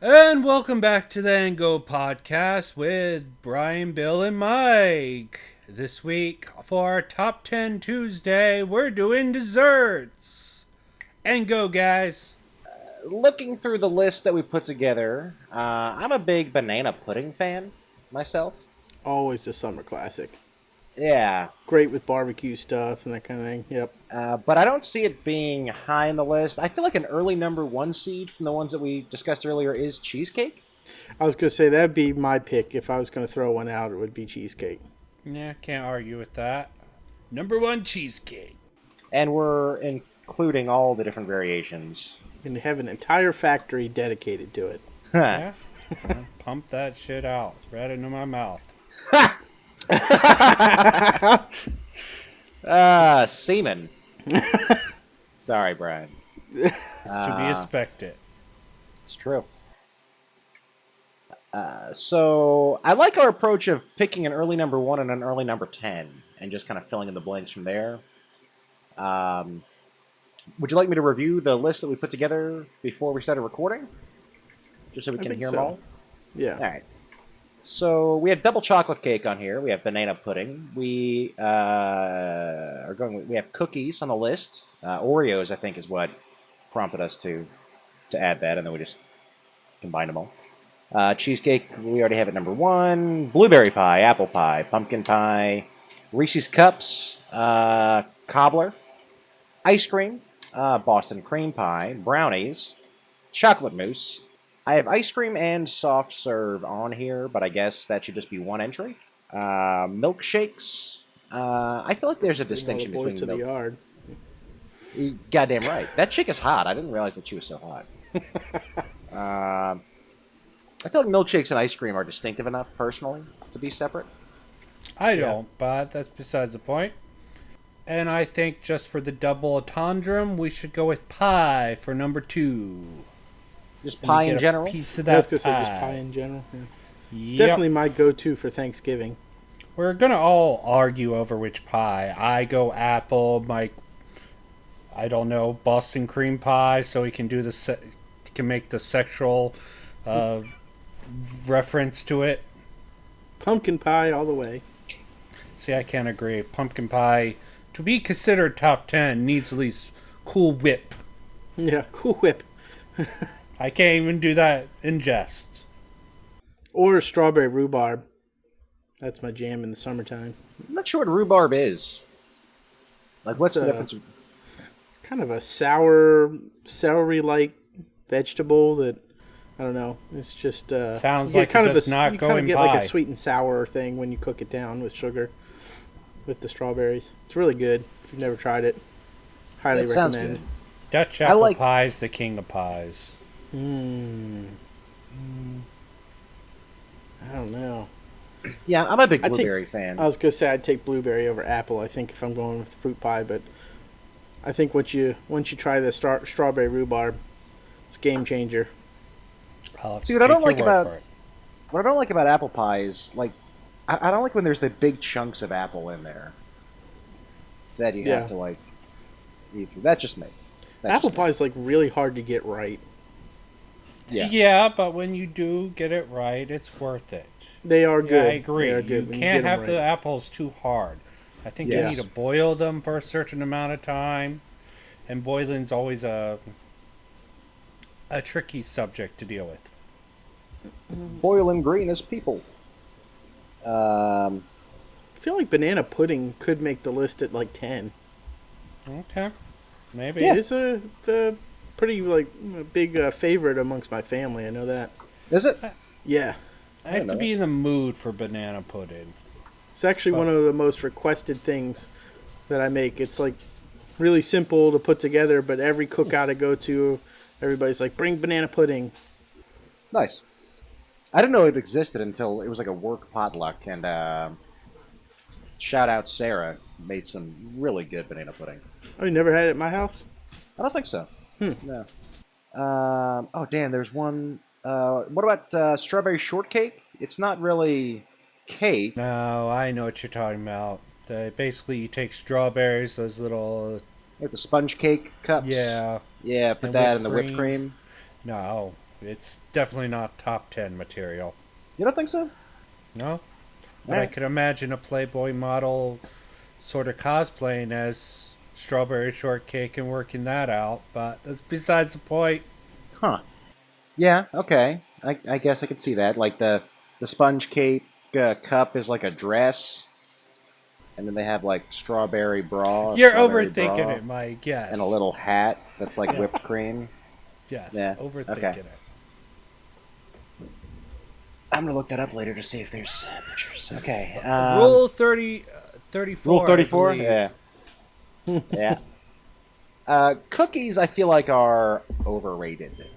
And welcome back to the Ango Podcast with Brian, Bill, and Mike. This week, for our Top 10 Tuesday, we're doing desserts. And go, guys. Looking through the list that we put together, I'm a big banana pudding fan myself. Always a summer classic. Yeah, Great with barbecue stuff and that kind of thing. Yep. but I don't see it being high on the list. I feel like an early number one seed from the ones that we discussed earlier is cheesecake. I was going to say that'd be my pick. If I was going to throw one out, it would be cheesecake. Yeah, can't argue with that. Number one, cheesecake. And we're including all the different variations. And have an entire factory dedicated to it. Yeah. Pump that shit out. Right into my mouth. Semen. Sorry, Brian. It's to be expected. It's true. So I like our approach of picking an early number one and an early number 10 and just kind of filling in the blanks from there. Would you like me to review the list that we put together before we started recording? Just so we I can think hear so. them all? Yeah. All right. So we have double chocolate cake on here. We have banana pudding. We are going. We have cookies on the list. Oreos, I think, is what prompted us to add that, and then we just combined them all. Cheesecake, we already have at number one. Blueberry pie, apple pie, pumpkin pie, Reese's Cups, cobbler, ice cream, Boston cream pie, brownies, chocolate mousse. I have ice cream and soft serve on here, but I guess that should just be one entry. Milkshakes. I feel like there's a distinction All the boys between to the yard. Goddamn right. That chick is hot. I didn't realize that she was so hot. I feel like milkshakes and ice cream are distinctive enough, personally, to be separate. I don't, but that's besides the point. And I think just for the double entendre, we should go with pie for number two. Just pie in general? Piece of I was that going to say just pie. pie in general. Yeah. It's Yep. definitely my go-to for Thanksgiving. We're gonna all argue over which pie. I go apple. Mike, I don't know, Boston cream pie, so he can do he can make the sexual reference to it. Pumpkin pie all the way. See, I can't agree. Pumpkin pie, to be considered top 10, needs at least Cool Whip. Yeah, Cool Whip. I can't even do that in jest. Or strawberry rhubarb. That's my jam in the summertime. I'm not sure what rhubarb is. Like, what's the difference? Kind of a soury-like vegetable that, I don't know. It's just Sounds you like get kind it of does a, not you go kind in of get pie. like a sweet and sour thing when you cook it down with sugar, with the strawberries. It's really good. If you've never tried it, highly That sounds recommend. good. Dutch I apple like- pie's the king of pies. I don't know. Yeah, I'm a big I'd take- blueberry fan. I was gonna say I'd take blueberry over apple. I think if I'm going with fruit pie, but I think once you try the strawberry rhubarb, it's a game changer. I'll See, what I take don't your like word about- for it. What I don't like about apple pie is, like, I don't like when there's the big chunks of apple in there that you Yeah. have to, like, eat through. That's just me. Apple pie is like really hard to get right. Yeah. Yeah, but when you do get it right, it's worth it. They are Yeah, good. I agree. They are You good when can't get 'em have the right. apples too hard. I think Yes. you need to boil them for a certain amount of time, and boiling's always a tricky subject to deal with. Boiling green as people. I feel like banana pudding could make the list at like 10. Okay, maybe. Yeah. It is a pretty like a big favorite amongst my family. I know that. Is it? Yeah, I have to be in the mood for banana pudding. it's actually one of the most requested things that I make. It's like really simple to put together, but every cookout I go to, everybody's like, "Bring banana pudding." Nice. I didn't know it existed until it was like a work potluck, and shout out Sarah made some really good banana pudding. Oh, you never had it at my house? I don't think so. No. Oh, damn, there's one. What about strawberry shortcake? It's not really cake. No, I know what you're talking about. Basically, you take strawberries, those little... Like the sponge cake cups. Yeah. Yeah, put And that whipped in the whipped cream. No, It's definitely not top 10 material. You don't think so? No? But I Alright. could imagine a Playboy model sort of cosplaying as Strawberry Shortcake and working that out, but that's besides the point. Huh. Yeah, okay. I guess I could see that. Like the sponge cake cup is like a dress, and then they have like strawberry bra, You're strawberry overthinking bra, it, Mike, yes. and a little hat that's like whipped cream. Yes, Yeah, overthinking okay. it. I'm gonna look that up later to see if there's pictures. Okay. Rule 30, 34. Rule 34? I believe. Yeah. Yeah. Cookies, I feel like, are overrated.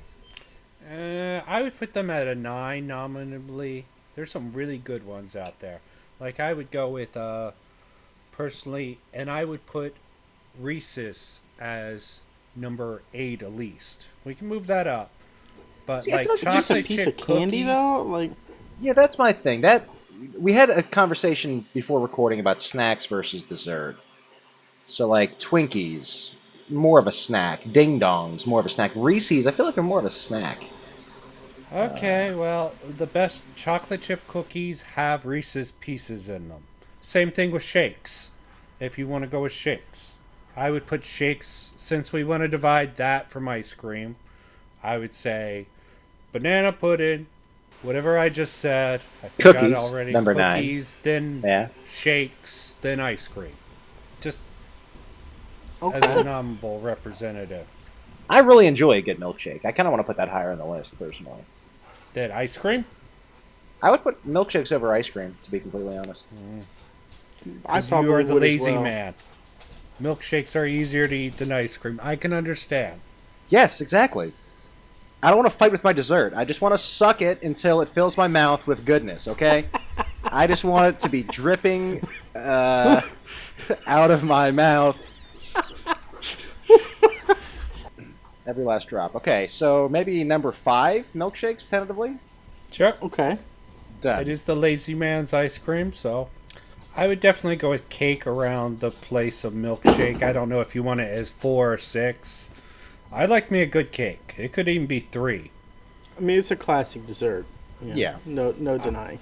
I would put them at a 9 nominally. There's some really good ones out there. Like I would go with personally, and I would put Reese's as number 8 at least. We can move that up. But See, I like feel like Just a chocolate piece chip of candy, cookies, though? Like, Yeah, that's my thing. That we had a conversation before recording about snacks versus dessert. So, like Twinkies, more of a snack. Ding dongs, more of a snack. Reese's, I feel like are more of a snack. Okay, well, the best chocolate chip cookies have Reese's Pieces in them. Same thing with shakes. If you want to go with shakes, I would put shakes, since we want to divide that from ice cream, I would say banana pudding, whatever I just said. I forgot Cookies, already. number 9. Cookies, then Yeah. shakes, then ice cream. Just okay. as a nominal representative. I really enjoy a good milkshake. I kind of want to put that higher on the list, personally. Then ice cream? I would put milkshakes over ice cream, to be completely honest. I 'Cause probably you are the would as lazy well. man. Milkshakes are easier to eat than ice cream. I can understand. Yes, exactly. I don't want to fight with my dessert. I just want to suck it until it fills my mouth with goodness, okay? I just want it to be dripping out of my mouth. Every last drop. Okay, so maybe number 5 milkshakes, tentatively? Sure. Okay. Done. It is the lazy man's ice cream, so I would definitely go with cake around the place of milkshake. I don't know if you want it as 4 or 6. I like me a good cake. It could even be 3. I mean, it's a classic dessert. Yeah. No denying.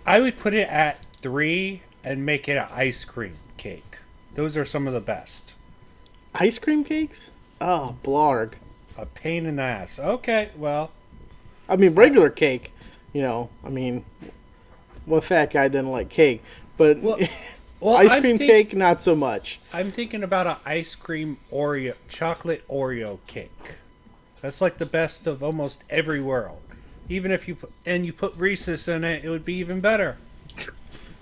I would put it at 3 and make it an ice cream cake. Those are some of the best. Ice cream cakes? Oh, blarg. A pain in the ass. Okay, well, I mean, regular cake, I mean, what fat guy doesn't like cake? But well, ice cream cake, not so much. I'm thinking about an ice cream Oreo, chocolate Oreo cake. That's like the best of almost every world. Even if you put Reese's in it, it would be even better.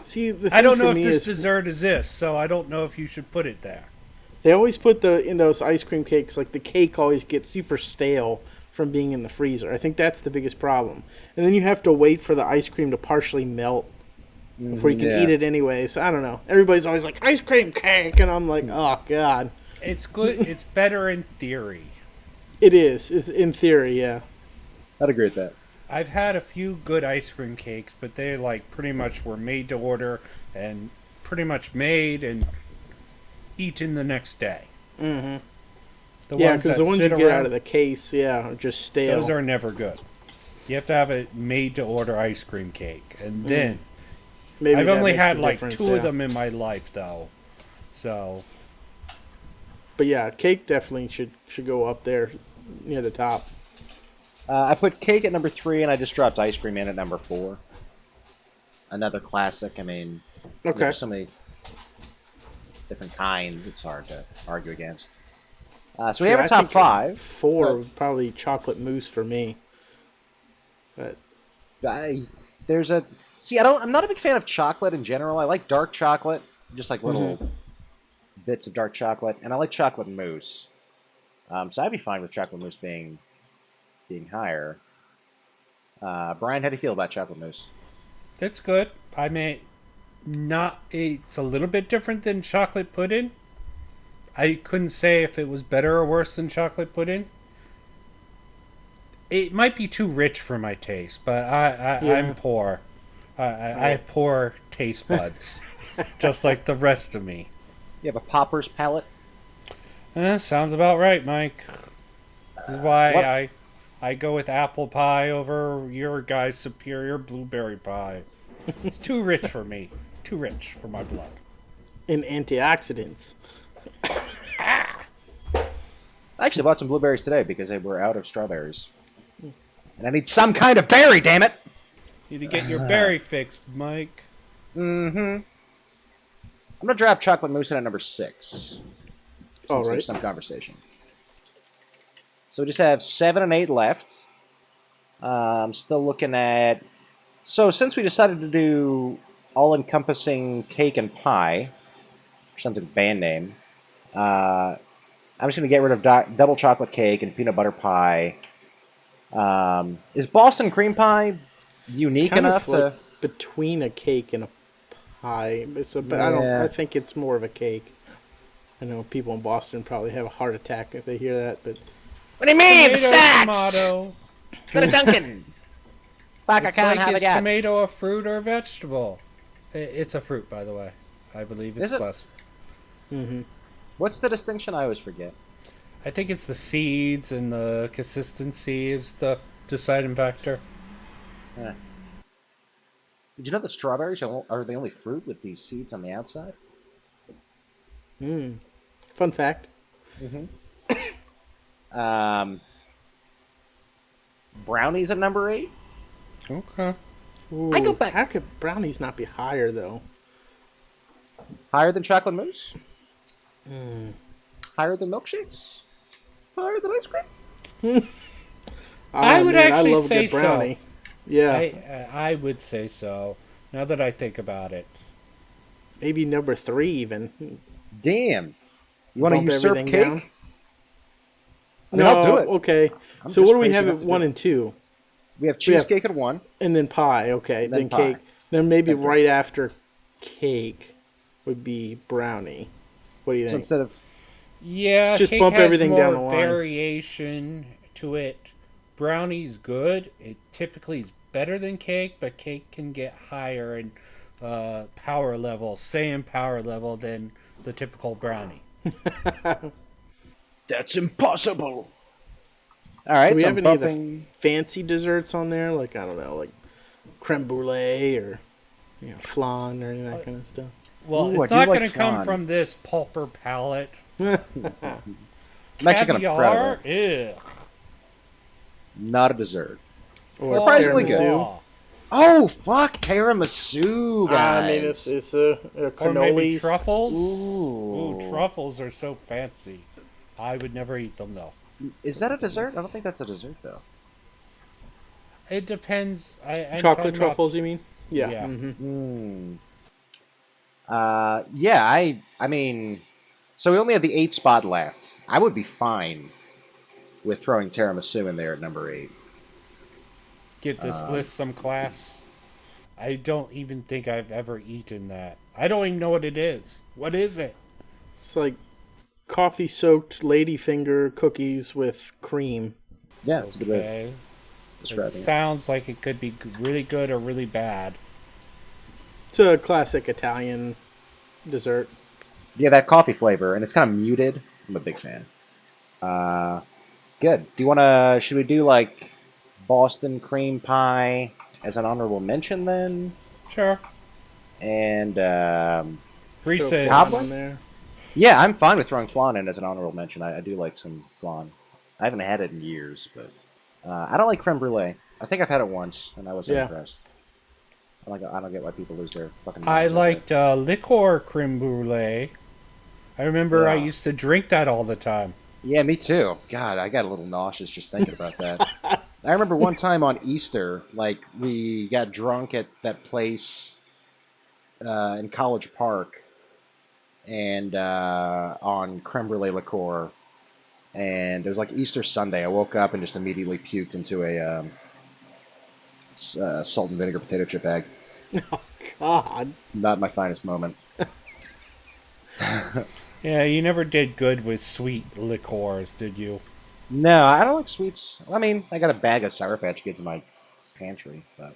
See, the thing I don't for know if me this is dessert is this, so I don't know if you should put it there. they always put in those ice cream cakes, like the cake always gets super stale from being in the freezer. I think that's the biggest problem. And then you have to wait for the ice cream to partially melt before you can yeah. eat it anyway. So I don't know. Everybody's always like, ice cream cake, and I'm like, oh, God. It's good. It's better in theory. It is. It's in theory, yeah. I'd agree with that. I've had a few good ice cream cakes, but they like pretty much were made to order and pretty much made and eaten the next day. Mm-hmm. The Yeah, ones because that the ones you sit get around, out of the case, are just stale. those are never good. You have to have a made to order ice cream cake, and then Maybe I've that only makes had a like difference, 2 yeah. of them in my life though, so But yeah, cake definitely should go up there near the top. I put cake at number 3, and I just dropped ice cream in at number 4. Another classic. I mean, Okay. there's so many different kinds, it's hard to argue against. So we have Yeah, a I top think 5. 4 but would probably chocolate mousse for me. But there's a see. I'm not a big fan of chocolate in general. I like dark chocolate, just like little bits of dark chocolate, and I like chocolate mousse. So I'd be fine with chocolate mousse being higher. Brian, how do you feel about chocolate mousse? it's good. I mean, it's a little bit different than chocolate pudding. I couldn't say if it was better or worse than chocolate pudding. It might be too rich for my taste, but I'm poor. I have poor taste buds, just like the rest of me. You have a Popper's palate. Sounds about right, Mike. This is why What? I I go with apple pie over your guy's superior blueberry pie. It's too rich for me. Too rich for my blood. In antioxidants. I actually bought some blueberries today because they were out of strawberries. And I need some kind of berry, damn it! Need to get your berry fixed, Mike. Mm-hmm. I'm going to drop chocolate mousse in at number 6. Since there's some conversation. So we just have 7 and 8 left. I'm still looking at... So since we decided to do all-encompassing cake and pie, which sounds like a band name, I'm just going to get rid of double chocolate cake and peanut butter pie. Is Boston cream pie unique enough to... between a cake and a pie, but I think it's more of a cake. I know people in Boston probably have a heart attack if they hear that, but... What do you mean? Tomato, Sacks! tomato. Let's go to Dunkin'. Fuck, I It's can't like, have is it yet. tomato a fruit or a vegetable? It's a fruit, by the way. I believe it's Is it? classified. Mm-hmm. What's the distinction? I always forget. I think it's the seeds and the consistency is the deciding factor. Yeah. Did you know that strawberries are the only fruit with these seeds on the outside? Fun fact. Brownies at number 8? Okay. Ooh, I go back. How could brownies not be higher, though? Higher than chocolate mousse? Higher than milkshakes? Higher than ice cream? I would actually love a say good brownie. Yeah. I would say so. Now that I think about it. Maybe number 3 even. Damn. You want to Bump usurp everything cake? down? I mean, I'll do it. Okay. I'm So just what do we crazy have enough at to 1 do it. and 2? We have cheesecake at 1. And then pie, okay. Then Then pie. cake. Then maybe Then right after cake would be brownie. What do you So think? instead of... Yeah, Just cake bump has everything more down the line. variation to it. Brownie's good. It typically is better than cake, but cake can get higher in power level, than the typical brownie. That's impossible! Alright, Do we so have I'm any of bumping... the fancy desserts on there? Like, I don't know, like creme brulee or flan or any of that kind of stuff? Well, Ooh, I it's do not like going to come flan. from this pulper palate. I'm actually kind of proud of it. Ugh. Not a dessert. Or Surprisingly tiramisu. good. Raw. Oh, fuck! Tiramisu, guys! I mean, it's a Or maybe cannolis. truffles. Ooh. Ooh, truffles are so fancy. I would never eat them, though. Is that a dessert? I don't think that's a dessert, though. It depends. I'm Chocolate talking about- truffles, you mean? Yeah. Yeah. Mm-hmm. I mean... So we only have the 8 spot left. I would be fine with throwing tiramisu in there at number 8. Give this list some class. I don't even think I've ever eaten that. I don't even know what it is. What is it? It's like coffee-soaked ladyfinger cookies with cream. Yeah, it's a good way of Okay. It describing it. sounds like it could be really good or really bad. It's a classic Italian dessert. Yeah, that coffee flavor, and it's kind of muted. I'm a big fan. Good. Do you want to... Should we do, like, Boston cream pie as an honorable mention, then? Sure. And, Reese's. Top Flan one? on there. yeah, I'm fine with throwing flan in as an honorable mention. I do like some flan. I haven't had it in years, but... I don't like creme brulee. I think I've had it once, and I wasn't Yeah. impressed. I don't get why people lose their fucking I minds over liked liqueur creme brulee. I remember I Yeah. used to drink that all the time. it. Yeah, me too. God, I got a little nauseous just thinking about that. I remember one time on Easter, like, we got drunk at that place in College Park, and on creme brulee liqueur, and it was like Easter Sunday. I woke up and just immediately puked into a salt and vinegar potato chip bag. God. Not my finest moment. Yeah, you never did good with sweet liqueurs, did you? No, I don't like sweets. I mean, I got a bag of Sour Patch Kids in my pantry, but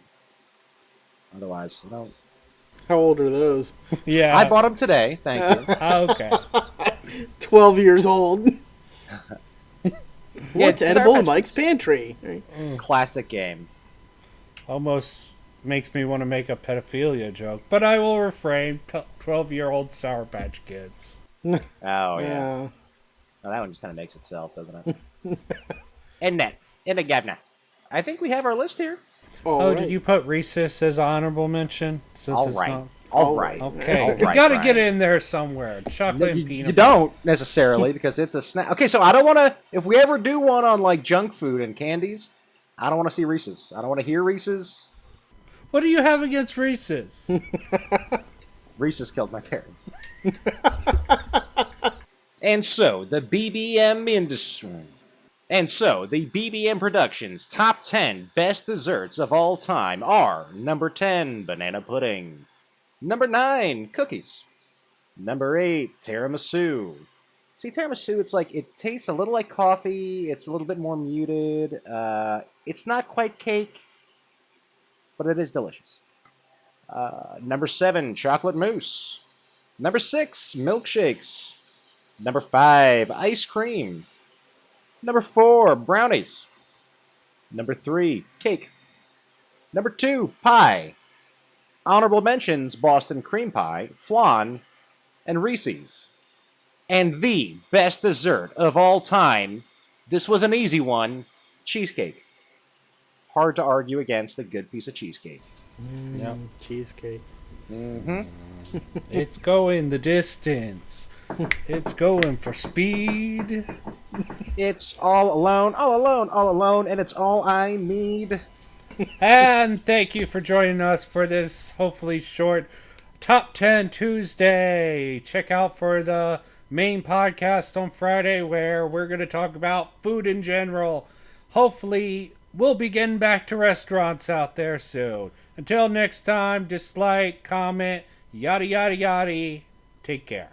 otherwise, I don't. How old are those? Yeah. I bought them today. Thank you. Okay. 12 years old. What's it's edible Sour in Patch Mike's Kids. pantry? Classic game. Almost makes me want to make a pedophilia joke, but I will refrain. 12-year-old Sour Patch Kids. Oh, yeah. Yeah. Well, that one just kind of makes itself, doesn't it? And the governor. I think we have our list here. Oh, did you put Reese's as honorable mention? Since All it's right. not... All right. Okay, All you right, gotta Brian. get in there somewhere. Chocolate and peanut You butter. don't necessarily because it's a snack. Okay, so I don't want to. If we ever do one on like junk food and candies, I don't want to see Reese's. I don't want to hear Reese's. What do you have against Reese's? Reese's killed my parents. And so the BBM industry. And so the BBM Productions top 10 best desserts of all time are number 10, banana pudding. Number 9, cookies. Number 8, tiramisu. See, tiramisu, it's like, it tastes a little like coffee. It's a little bit more muted. It's not quite cake, but it is delicious. Number 7, chocolate mousse. Number 6, milkshakes. Number 5, ice cream. Number 4, brownies. Number 3, cake. Number 2, pie. Honorable mentions, Boston cream pie, flan, and Reese's. And the best dessert of all time, this was an easy one, cheesecake. Hard to argue against a good piece of cheesecake. Yep. Cheesecake. Mm-hmm. It's going the distance. It's going for speed. It's all alone, all alone, all alone, and it's all I need. And thank you for joining us for this hopefully short Top 10 Tuesday. Check out for the main podcast on Friday where we're going to talk about food in general. Hopefully, we'll be getting back to restaurants out there soon. Until next time, dislike, comment, yada yada yada. Take care.